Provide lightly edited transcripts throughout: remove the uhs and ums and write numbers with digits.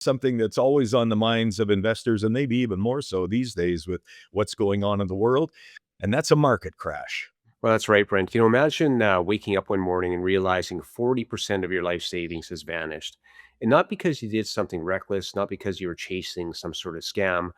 Something that's always on the minds of investors, and maybe even more so these days with what's going on in the world, and that's a market crash. Well, that's right, Brent. Imagine waking up one morning and realizing 40% of your life savings has vanished. And not because you did something reckless, not because you were chasing some sort of scam,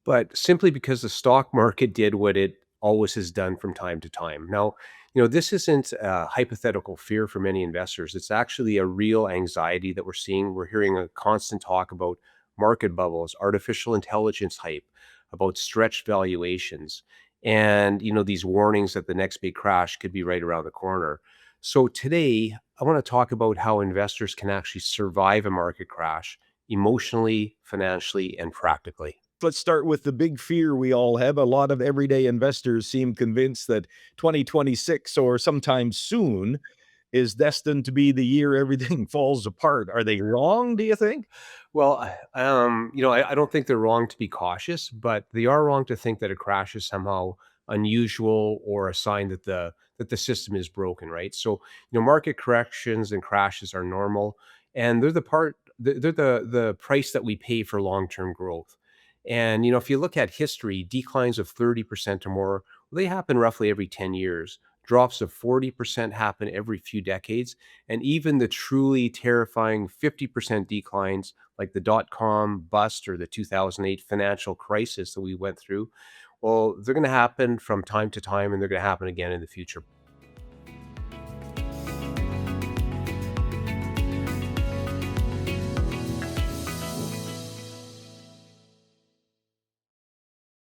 but simply because the stock market did what it always has done from time to time. Now, this isn't a hypothetical fear for many investors. It's actually a real anxiety that we're seeing. We're hearing a constant talk about market bubbles, artificial intelligence hype, about stretched valuations, and these warnings that the next big crash could be right around the corner. So today, I want to talk about how investors can actually survive a market crash emotionally, financially, and practically. Let's start with the big fear we all have. A lot of everyday investors seem convinced that 2026 or sometime soon is destined to be the year everything falls apart. Are they wrong, do you think? Well, I don't think they're wrong to be cautious, but they are wrong to think that a crash is somehow unusual or a sign that the system is broken, right? So, market corrections and crashes are normal, and they're the price that we pay for long-term growth. And if you look at history, declines of 30% or more, they happen roughly every 10 years. Drops of 40% happen every few decades, and even the truly terrifying 50% declines like the dot-com bust or the 2008 financial crisis that we went through, well, they're going to happen from time to time and they're going to happen again in the future.